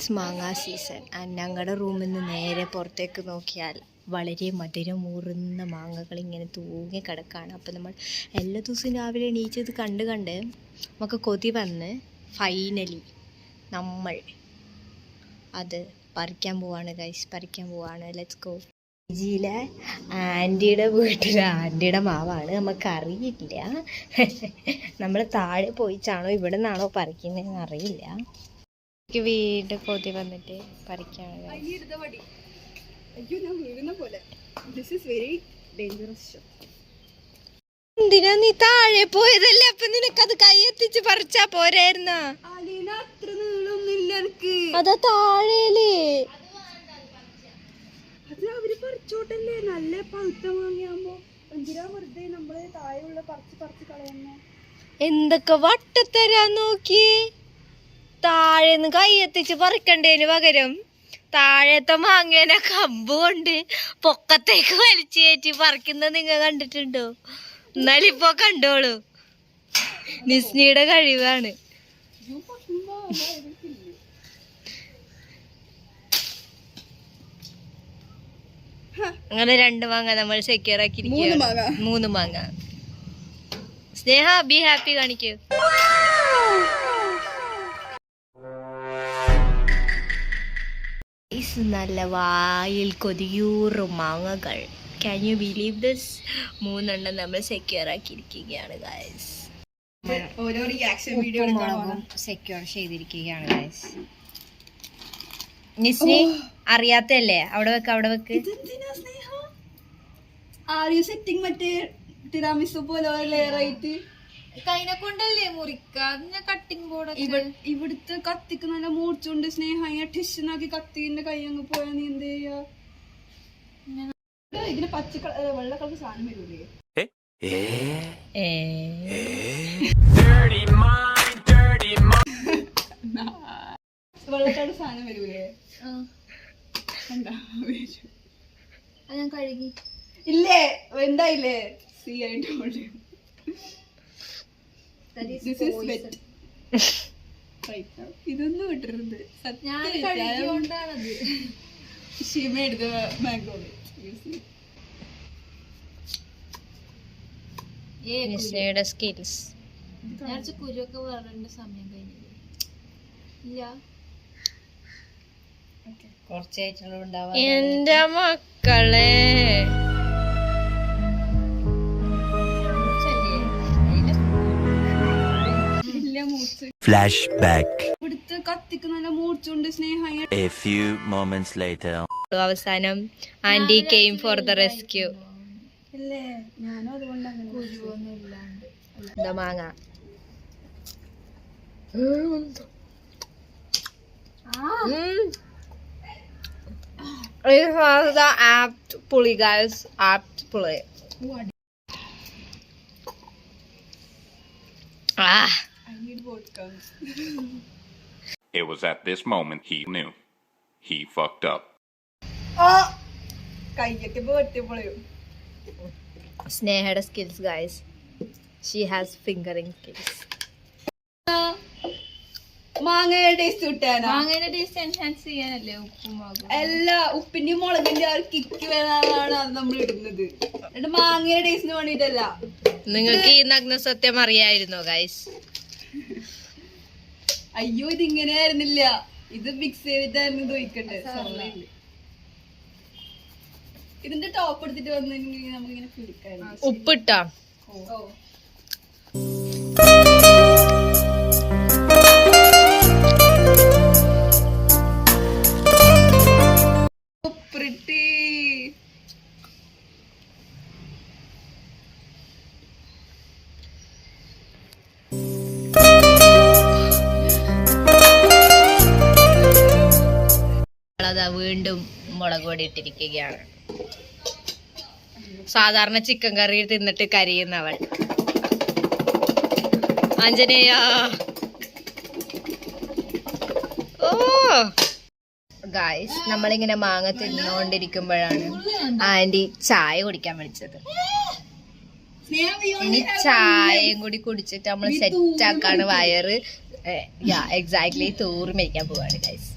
It's മാങ്ങ season. And ഞങ്ങളുടെ റൂമിൽ നിന്ന് നേരെ പുറത്തേക്ക് നോക്കിയാൽ വളരെ മധുരമൂറുന്ന മാങ്ങകൾ ഇങ്ങനെ തൂങ്ങി കിടക്കുകയാണ്. അപ്പം നമ്മൾ എല്ലാ ദിവസവും രാവിലെ എണീച്ചത് കണ്ട് നമുക്ക് കൊതി വന്ന് ഫൈനലി നമ്മൾ അത് പറിക്കാൻ പോവാണ് ഗൈസ്, പറിക്കാൻ പോവാണ്. Let's go. ജിയിലെ ആൻറ്റിയുടെ വീട്ടിലെ ആൻറ്റിയുടെ മാവാണ്, നമുക്കറിയില്ല. നമ്മൾ താഴെ പോയിച്ചാണോ ഇവിടെ നിന്നാണോ പറിക്കുന്നതെന്ന് അറിയില്ല. എനിക്ക് വീണ്ടും കൊതി വന്നിട്ട് പറിക്കാണ്. എന്തിനാ നീ താഴെ പോയതല്ലേ? അപ്പൊ നിനക്കത് കൈയെത്തിച്ച് പറിച്ചാ പോരായിരുന്ന? അതാ താഴേലേ അവര് പറിച്ചോട്ടല്ലേ, നല്ല പഴുത്ത വാങ്ങിയാകുമ്പോ എന്തിനാ വെറുതെ നമ്മള് താഴെയുള്ള പറിച്ച് കളയുന്ന? എന്തൊക്കെ വട്ടത്തരാൻ നോക്കി. താഴേന്ന് കൈയെത്തിച്ച് പറിക്കണ്ടേന് പകരം താഴത്തെ മാങ്ങേനെ കമ്പ് കൊണ്ട് പൊക്കത്തേക്ക് വലിച്ചു കയറ്റി പറിക്കുന്നത് നിങ്ങൾ കണ്ടിട്ടുണ്ടോ? എന്നാലിപ്പോ കണ്ടോളൂ, നിസ്നിയുടെ കഴിവാണ്. അങ്ങനെ 2 മാങ്ങ നമ്മൾ സെക്യൂർ ആക്കിയിരിക്കുകയാണ്. 3 മാങ്ങ. സ്നേഹ ബി ഹാപ്പി കാണിക്കൂ. നല്ല വായിൽ കൊതിയൂറും മാങ്ങകൾ. Can you believe this? 3 നമ്മൾ സെക്യൂർ ആക്കിയിരിക്കുകയാണ് ഗൈസ്. ഓരോ റിയാക്ഷൻ വീഡിയോ സെക്യൂർ ചെയ്തിരിക്കുകയാണ് ഗൈസ്. നിസ്നി അറിയാത്തല്ലേ? അവിടെ വെക്ക്. മറ്റേ തിരാമിസു പോലെ ലെയറായിട്ട് കൈനെ കൊണ്ടല്ലേ മുറിക്കാ കട്ടിങ് ബോർഡ്. ഇവിടുത്തെ കത്തിക്ക് നല്ല മൂർച്ചുണ്ട് സ്നേഹ. ടിഷ്യനാക്കി കത്തിന്റെ കൈ അങ്ങ് പോയാ നീ എന്ത് ചെയ്യാ? ഇതിന് പച്ച വെള്ള കളർ സാധനം വരൂലേ? വെള്ളത്തോട് സാധനം വരൂലേ? ഞാൻ കഴുകി ഇല്ലേ? എന്തായില്ലേ? സി ആയിട്ട് ഇതൊന്നും വിട്ടരുത്. കഴുകിയോണ്ടാണത്. ഷീമ എടുത്ത മാംഗോ സ്കിൽസ്. ഞാൻ കുരുവൊക്കെ വളരേണ്ട സമയം കഴിഞ്ഞില്ല. ഇല്ല, എന്റെ മക്കളെ ഫ്ലാഷ്ബാക്ക്. ഇവിടുത്തെ കത്തിക്ക് നല്ല മൂർച്ചുണ്ട് Sneha. A few moments later. അവസാനം aunty came for the rescue. അല്ലേ? ഞാനും അതുകൊണ്ടാണ് കുരുവൊന്നും ഇല്ലാണ്ട്. മാങ്ങ It has the apt pulley, guys. Apt pulley. I need vodka. It was at this moment he knew. He fucked up. കയ്യൊക്കെ പൊട്ടിപ്പൊളിയും. സ്നേഹയുടെ skills guys. She has fingering skills. മാങ്ങയുടെ taste കിട്ടാനാ? മാങ്ങയുടെ ടേസ്റ്റ് എൻഹാൻസ് ചെയ്യാനല്ലേ ഉപ്പുമാകും? എല്ലാ ഉപ്പിന്റെയും മുളകിന്റെ ആ കിക്ക് വരാനാണ് അത് നമ്മൾ ഇടുന്നത്. എന്നിട്ട് മാങ്ങയുടെ ടേസ്റ്റിന് വേണ്ടിട്ടല്ല. നിങ്ങൾക്ക് ഈ നഗ്ന സത്യം അറിയായിരുന്നോ ഗൈസ്? അയ്യോ, ഇതിങ്ങനെ ആയിരുന്നില്ല. ഇത് മിക്സ് ചെയ്തിട്ടായിരുന്നു ഇത് ഒഴിക്കട്ടെ. ഇതിന്റെ ടോപ്പ് എടുത്തിട്ട് വന്നിട്ടുണ്ടെങ്കിൽ നമുക്കിങ്ങനെ പിടിക്കാൻ. ഉപ്പിട്ടാ വീണ്ടും മുളക് പൊടി ഇട്ടിരിക്കുകയാണ്. സാധാരണ ചിക്കൻ കറി തിന്നിട്ട് കരയുന്നവൾ ആഞ്ജനേയ. ഓ ഗായ്സ്, നമ്മളിങ്ങനെ മാങ്ങ തിന്നുകൊണ്ടിരിക്കുമ്പോഴാണ് ആന്റി ചായ കുടിക്കാൻ വിളിച്ചത്. ഇനി ചായയും കൂടി കുടിച്ചിട്ട് നമ്മൾ സെറ്റ് ആക്കാണ് വയറ്. എക്സാക്ട്ലി തൂറി മേടിക്കാൻ പോവാണ് ഗൈസ്.